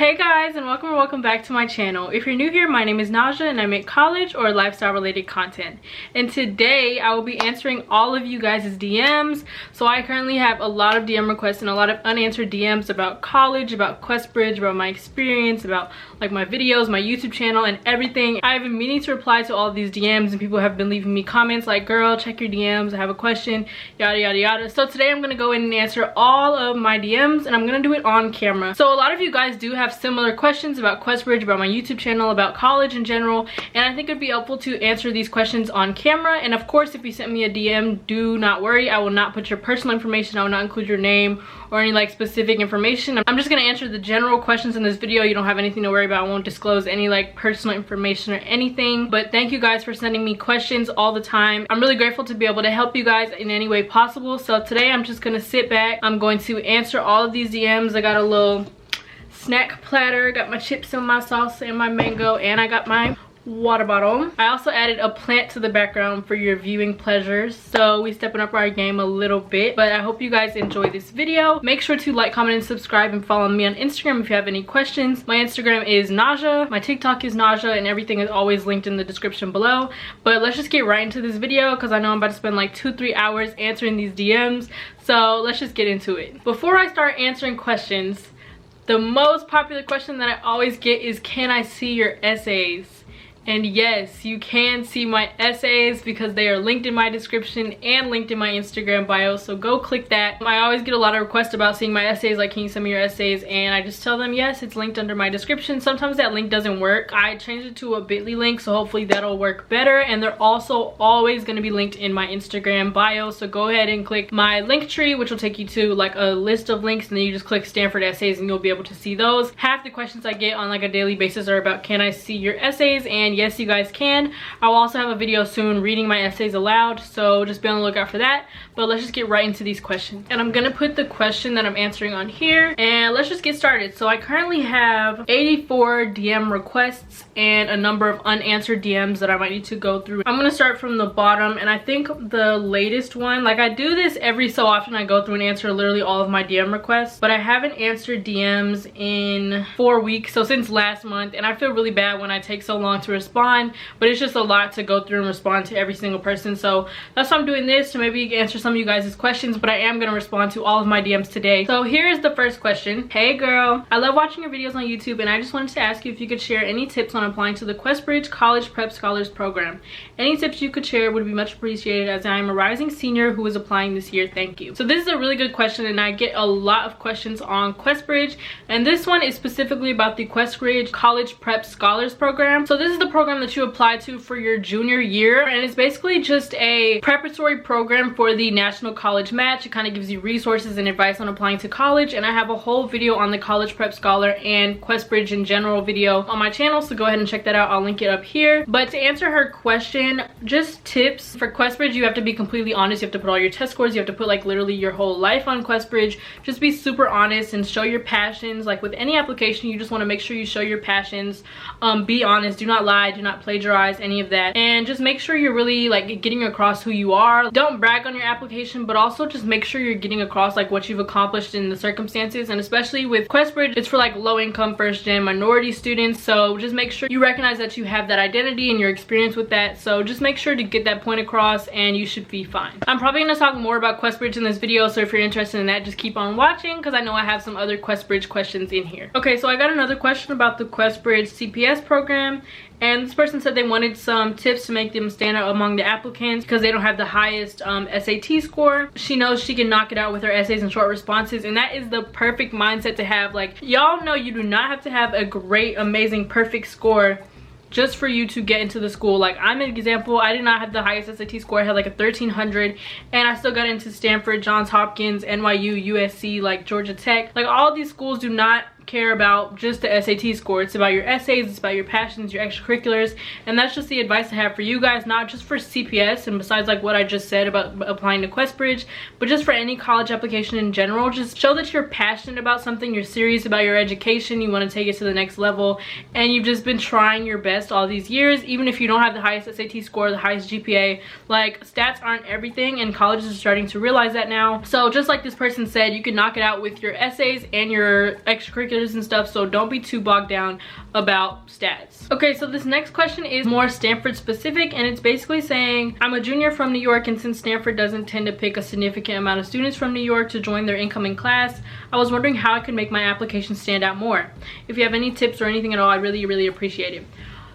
Hey guys, and welcome back to my channel. If you're new here, my name is Naja and I make college or lifestyle related content. And today I will be answering all of you guys' DMs. So I currently have a lot of DM requests and a lot of unanswered DMs about college, about QuestBridge, about my experience, about like my videos, my YouTube channel, and everything. I've been meaning to reply to all of these DMs and people have been leaving me comments like, girl, check your DMs, I have a question, yada yada yada. So today I'm gonna go in and answer all of my DMs and I'm gonna do it on camera. So a lot of you guys do have similar questions about QuestBridge, about my YouTube channel, about college in general, and I think it'd be helpful to answer these questions on camera. And of course, if you sent me a DM, do not worry, I will not put your personal information, I will not include your name or any like specific information. I'm just gonna answer the general questions in this video. You don't have anything to worry about. I won't disclose any like personal information or anything, but thank you guys for sending me questions all the time. I'm really grateful to be able to help you guys in any way possible. So today I'm just gonna sit back, I'm going to answer all of these DMs. I got a little snack platter, got my chips and my salsa and my mango, and I got my water bottle. I also added a plant to the background for your viewing pleasures, so we stepping up our game a little bit. But I hope you guys enjoy this video. Make sure to like, comment, and subscribe, and follow me on Instagram if you have any questions. My Instagram is Nazjaa, my TikTok is Nazjaa, and everything is always linked in the description below. But let's just get right into this video because I know I'm about to spend like 2-3 hours answering these DMs, so let's just get into it. Before I start answering questions, the most popular question that I always get is, can I see your essays? And yes, you can see my essays because they are linked in my description and linked in my Instagram bio, so go click that. I always get a lot of requests about seeing my essays, like, can you send me your essays? And I just tell them yes, it's linked under my description. Sometimes that link doesn't work. I changed it to a bit.ly link, so hopefully that'll work better. And they're also always going to be linked in my Instagram bio, so go ahead and click my link tree, which will take you to like a list of links, and then you just click Stanford essays and you'll be able to see those. Half the questions I get on like a daily basis are about, can I see your essays? And yes, you guys can. I will also have a video soon reading my essays aloud, so just be on the lookout for that. But let's just get right into these questions, and I'm gonna put the question that I'm answering on here, and let's just get started. So I currently have 84 DM requests and a number of unanswered DMs that I might need to go through. I'm gonna start from the bottom, and I think the latest one, like I do this every so often, I go through and answer literally all of my DM requests, but I haven't answered DMs in 4 weeks, so since last month, and I feel really bad when I take so long to respond, but it's just a lot to go through and respond to every single person. So that's why I'm doing this, to maybe answer some of you guys' questions, but I am going to respond to all of my DMs today. So here's the first question. Hey girl, I love watching your videos on YouTube, and I just wanted to ask you if you could share any tips on applying to the QuestBridge College Prep Scholars Program. Any tips you could share would be much appreciated, as I am a rising senior who is applying this year. Thank you. So this is a really good question, and I get a lot of questions on QuestBridge, and this one is specifically about the QuestBridge College Prep Scholars Program. So this is the program that you apply to for your junior year, and it's basically just a preparatory program for the National College Match. It kind of gives you resources and advice on applying to college, and I have a whole video on the College Prep Scholar and QuestBridge in general video on my channel, so go ahead and check that out. I'll link it up here. But to answer her question, just tips for QuestBridge, you have to be completely honest. You have to put all your test scores, you have to put like literally your whole life on QuestBridge. Just be super honest and show your passions. Like with any application, you just want to make sure you show your passions. Be honest, do not lie, do not plagiarize, any of that, and just make sure you're really like getting across who you are. Don't brag on your application, but also just make sure you're getting across like what you've accomplished in the circumstances. And especially with QuestBridge, it's for like low-income, first-gen, minority students, so just make sure you recognize that you have that identity and your experience with that. So just make sure to get that point across and you should be fine. I'm probably going to talk more about QuestBridge in this video, so if you're interested in that, just keep on watching because I know I have some other QuestBridge questions in here. Okay, so I got another question about the QuestBridge CPS program, and this person said they wanted some tips to make them stand out among the applicants because they don't have the highest SAT score. She knows she can knock it out with her essays and short responses, and that is the perfect mindset to have. Like, y'all know you do not have to have a great, amazing, perfect score just for you to get into the school. Like, I'm an example. I did not have the highest SAT score. I had like a 1300, and I still got into Stanford, Johns Hopkins, NYU, USC, like Georgia Tech. Like, all these schools do not care about just the SAT score. It's about your essays, it's about your passions, your extracurriculars, and that's just the advice I have for you guys, not just for CPS and besides like what I just said about applying to QuestBridge, but just for any college application in general. Just show that you're passionate about something, you're serious about your education, you want to take it to the next level, and you've just been trying your best all these years. Even if you don't have the highest SAT score, the highest GPA, like stats aren't everything, and colleges are starting to realize that now. So just like this person said, you can knock it out with your essays and your extracurriculars superlatives and stuff, so don't be too bogged down about stats. Okay, so this next question is more Stanford specific, and it's basically saying, I'm a junior from New York, and since Stanford doesn't tend to pick a significant amount of students from New York to join their incoming class, I was wondering how I could make my application stand out more. If you have any tips or anything at all, I'd really appreciate it.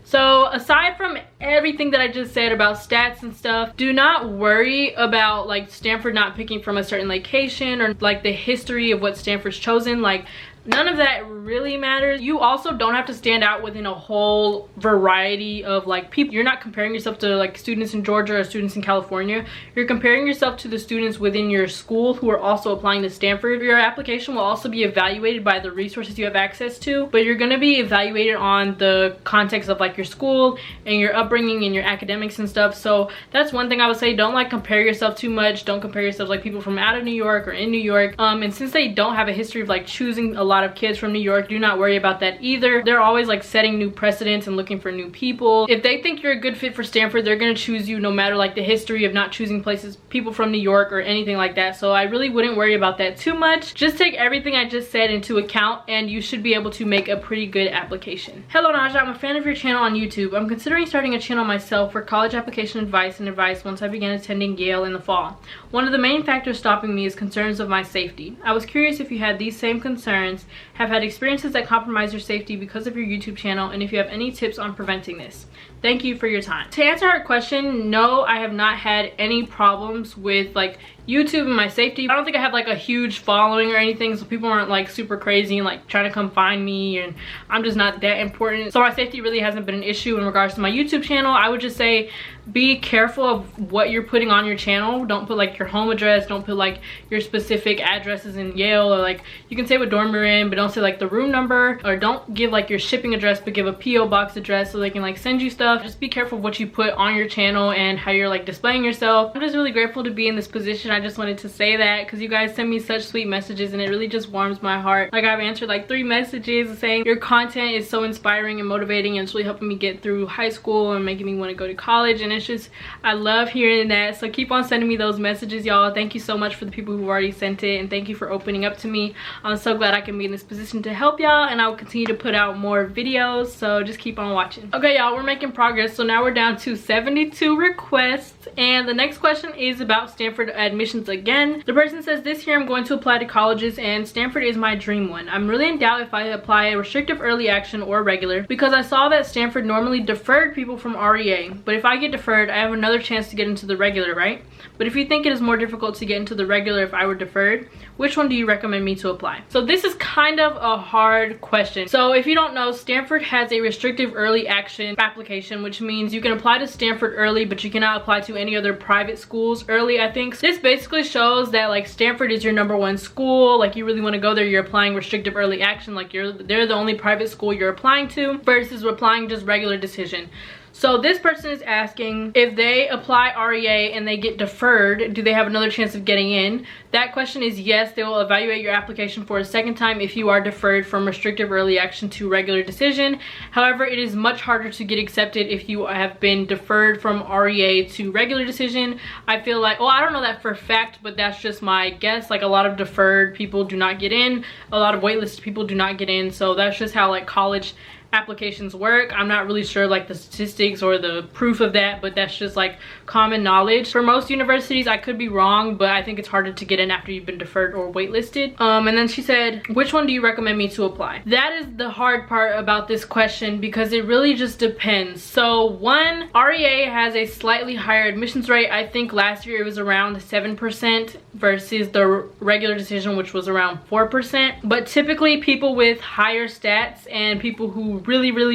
So aside from everything that I just said about stats and stuff, do not worry about like Stanford not picking from a certain location or like the history of what Stanford's chosen. Like, none of that really matters. You also don't have to stand out within a whole variety of like people. You're not comparing yourself to like students in Georgia or students in California. You're comparing yourself to the students within your school who are also applying to Stanford. Your application will also be evaluated by the resources you have access to, but you're going to be evaluated on the context of like your school and your upbringing and your academics and stuff. So that's one thing I would say. Don't like compare yourself too much. Don't compare yourself like people from out of New York or in New York. And since they don't have a history of like choosing a lot of kids from New York, do not worry about that either. They're always like setting new precedents and looking for new people. If they think you're a good fit for Stanford, they're gonna choose you no matter like the history of not choosing people from New York or anything like that. So I really wouldn't worry about that too much. Just take everything I just said into account and you should be able to make a pretty good application. Hello Nazjaa, I'm a fan of your channel on YouTube. I'm considering starting a channel myself for college application advice once I begin attending Yale in the fall. One of the main factors stopping me is concerns of my safety. I was curious if you had these same concerns, have had experiences that compromise your safety because of your YouTube channel, and if you have any tips on preventing this. Thank you for your time. To answer our question, no, I have not had any problems with like YouTube and my safety. I don't think I have like a huge following or anything, so people aren't like super crazy and like trying to come find me, and I'm just not that important. So my safety really hasn't been an issue in regards to my YouTube channel. I would just say be careful of what you're putting on your channel. Don't put like your home address, don't put like your specific addresses in Yale, or like you can say what dorm you're in, but don't say like the room number, or don't give like your shipping address, but give a PO box address so they can like send you stuff. Just be careful of what you put on your channel and how you're like displaying yourself. I'm just really grateful to be in this position. I just wanted to say that because you guys send me such sweet messages and it really just warms my heart. Like, I've answered like 3 messages saying your content is so inspiring and motivating, and it's really helping me get through high school and making me want to go to college, and it's just, I love hearing that. So keep on sending me those messages, y'all. Thank you so much for the people who've already sent it, and thank you for opening up to me. I'm so glad I can be in this position to help y'all, and I will continue to put out more videos, so just keep on watching. Okay y'all, we're making progress. So now we're down to 72 requests, and the next question is about Stanford admissions again. The person says, this year I'm going to apply to colleges and Stanford is my dream one. I'm really in doubt if I apply a restrictive early action or regular, because I saw that Stanford normally deferred people from REA, but if I get deferred, I have another chance to get into the regular, right? But if you think it is more difficult to get into the regular if I were deferred, which one do you recommend me to apply? So this is kind of a hard question. So if you don't know, Stanford has a restrictive early action application, which means you can apply to Stanford early, but you cannot apply to any other private schools early, I think. So this basically shows that like Stanford is your #1 school, like you really want to go there, you're applying restrictive early action, like they're the only private school you're applying to, versus applying just regular decision. So this person is asking, if they apply REA and they get deferred, do they have another chance of getting in? That question is yes, they will evaluate your application for a second time if you are deferred from restrictive early action to regular decision. However, it is much harder to get accepted if you have been deferred from REA to regular decision. I feel like, well, I don't know that for a fact, but that's just my guess. Like, a lot of deferred people do not get in, a lot of waitlisted people do not get in. So that's just how like college applications work. I'm not really sure like the statistics or the proof of that, but that's just like common knowledge. For most universities, I could be wrong, but I think it's harder to get in after you've been deferred or waitlisted. And then she said, which one do you recommend me to apply? That is the hard part about this question, because it really just depends. So one, REA has a slightly higher admissions rate. I think last year it was around 7% versus the regular decision, which was around 4%. But typically people with higher stats and people who really want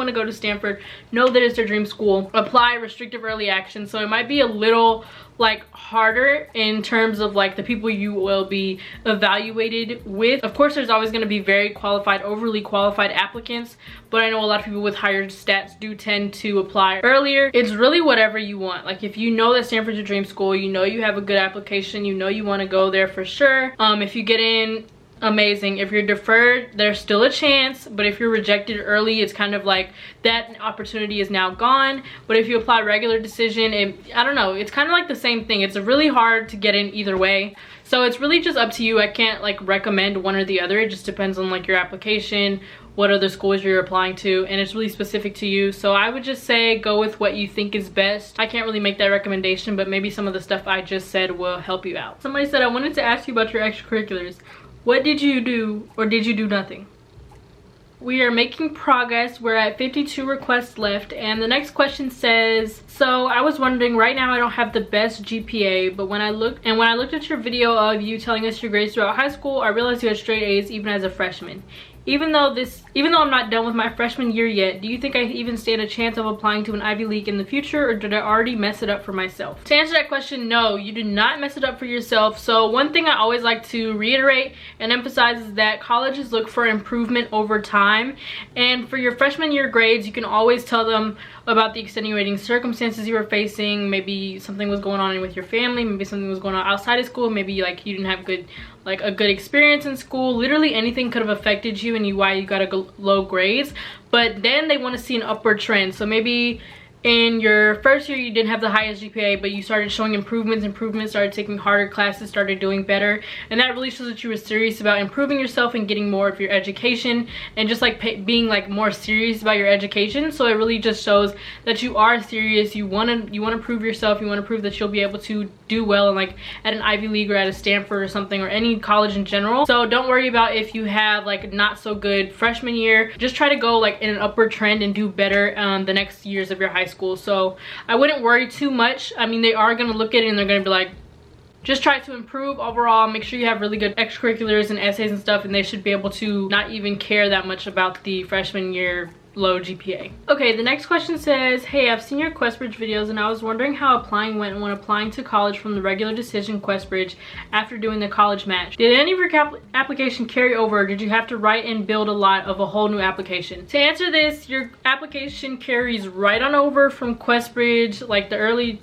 to go to Stanford, know that it's their dream school, apply restrictive early action. So it might be a little like harder in terms of like the people you will be evaluated with. Of course, there's always going to be very qualified, overly qualified applicants, but I know a lot of people with higher stats do tend to apply earlier. It's really whatever you want. Like, if you know that Stanford's your dream school, you know you have a good application, you know you want to go there for sure. If you get in, amazing. If you're deferred, there's still a chance, but if you're rejected early, it's kind of like that opportunity is now gone. But if you apply regular decision, I don't know, it's kind of like the same thing. It's really hard to get in either way. So it's really just up to you. I can't like recommend one or the other. It just depends on like your application, what other schools you're applying to, and it's really specific to you. So I would just say go with what you think is best. I can't really make that recommendation, but maybe some of the stuff I just said will help you out. Somebody said, I wanted to ask you about your extracurriculars. What did you do, or did you do nothing? We are making progress. We're at 52 requests left, and the next question says, so I was wondering, right now I don't have the best GPA, but when I looked at your video of you telling us your grades throughout high school, I realized you had straight A's even as a freshman. Even though I'm not done with my freshman year yet, do you think I even stand a chance of applying to an Ivy League in the future, or did I already mess it up for myself? To answer that question, no, you did not mess it up for yourself. So one thing I always like to reiterate and emphasize is that colleges look for improvement over time. And for your freshman year grades, you can always tell them about the extenuating circumstances you were facing. Maybe something was going on with your family, maybe something was going on outside of school, maybe like you didn't have a good experience in school. Literally anything could have affected you and why you got low grades. But then they want to see an upward trend. So maybe in your first year you didn't have the highest GPA, but you started showing improvements, started taking harder classes, started doing better, and that really shows that you were serious about improving yourself and getting more of your education, and just like being like more serious about your education. So it really just shows that you are serious. You want to prove yourself. You want to prove that you'll be able to do well in like at an Ivy League or at a Stanford or something, or any college in general. So don't worry about if you have like not so good freshman year. Just try to go like in an upward trend and do better the next years of your high school. So I wouldn't worry too much. I mean, they are going to look at it and they're going to be like, just try to improve overall. Make sure you have really good extracurriculars and essays and stuff, and they should be able to not even care that much about the freshman year low GPA. Okay, the next question says, hey, I've seen your QuestBridge videos and I was wondering how applying went when applying to college from the regular decision QuestBridge after doing the college match. Did any of your application carry over, or did you have to write and build a lot of a whole new application? To answer this, your application carries right on over from QuestBridge, like the early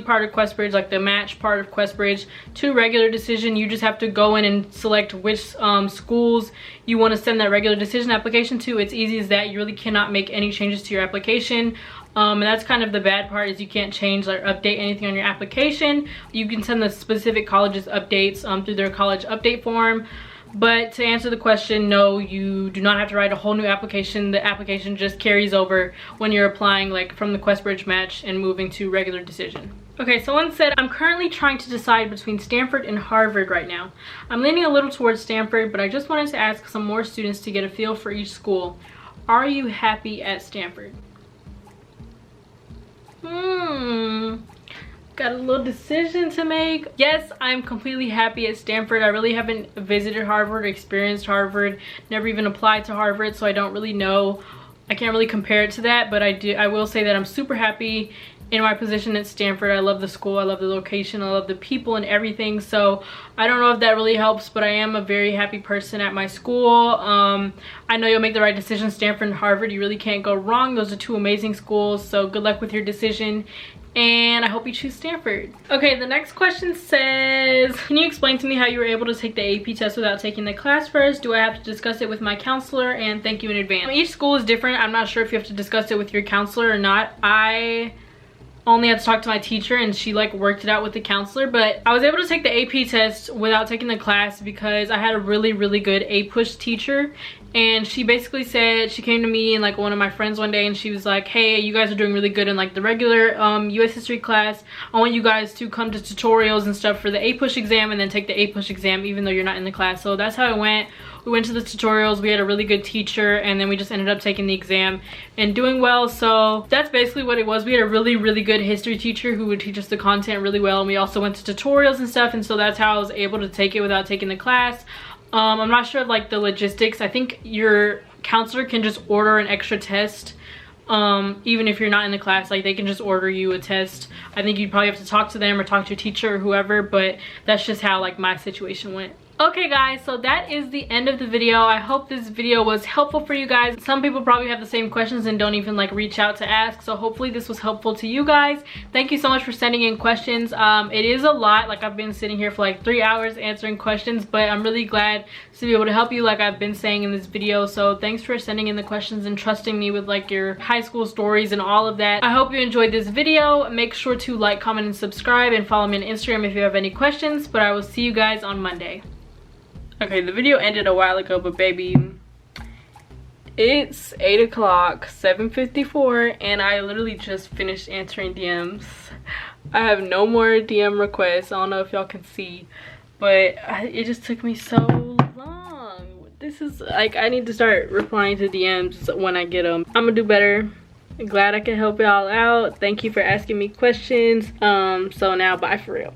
part of QuestBridge, like the match part of QuestBridge, to regular decision. You just have to go in and select which schools you want to send that regular decision application to. It's easy as that. You really cannot make any changes to your application. And that's kind of the bad part, is you can't change or update anything on your application. You can send the specific colleges updates through their college update form. But to answer the question, no, you do not have to write a whole new application. The application just carries over when you're applying like from the QuestBridge match and moving to regular decision. Okay, someone said, I'm currently trying to decide between Stanford and Harvard right now. I'm leaning a little towards Stanford, but I just wanted to ask some more students to get a feel for each school. Are you happy at Stanford? Got a little decision to make. Yes, I'm completely happy at Stanford. I really haven't visited Harvard or experienced Harvard, never even applied to Harvard, so I don't really know. I can't really compare it to that, but I will say that I'm super happy in my position at Stanford. I love the school, I love the location, I love the people and everything. So I don't know if that really helps, but I am a very happy person at my school. I know you'll make the right decision. Stanford and Harvard, you really can't go wrong. Those are two amazing schools, so good luck with your decision, and I hope you choose Stanford. Okay, the next question says, can you explain to me how you were able to take the AP test without taking the class first? Do I have to discuss it with my counselor? And thank you in advance. Each school is different. I'm not sure if you have to discuss it with your counselor or not. I only had to talk to my teacher and she like worked it out with the counselor, but I was able to take the AP test without taking the class because I had a really good APUSH teacher, and she basically said, she came to me and like one of my friends one day and she was like, hey, you guys are doing really good in like the regular US history class. I want you guys to come to tutorials and stuff for the APUSH exam and then take the APUSH exam even though you're not in the class. So that's how it went. We went to the tutorials, we had a really good teacher, and then we just ended up taking the exam and doing well. So that's basically what it was. We had a really good history teacher who would teach us the content really well, and we also went to tutorials and stuff, and so that's how I was able to take it without taking the class. I'm not sure of like the logistics. I think your counselor can just order an extra test even if you're not in the class. Like they can just order you a test. I think you'd probably have to talk to them or talk to your teacher or whoever, but that's just how like my situation went. Okay guys, so that is the end of the video. I hope this video was helpful for you guys. Some people probably have the same questions and don't even like reach out to ask, so hopefully this was helpful to you guys. Thank you so much for sending in questions. It is a lot. Like, I've been sitting here for like 3 hours answering questions, but I'm really glad to be able to help you, like I've been saying in this video. So thanks for sending in the questions and trusting me with like your high school stories and all of that. I hope you enjoyed this video. Make sure to like, comment, and subscribe, and follow me on Instagram if you have any questions. But I will see you guys on Monday. Okay, the video ended a while ago, but baby, it's 8 o'clock, 7:54, and I literally just finished answering DMs. I have no more DM requests. I don't know if y'all can see, but it just took me so long. This is like, I need to start replying to DMs when I get them. I'm gonna do better. Glad I could help y'all out. Thank you for asking me questions. So now, bye for real.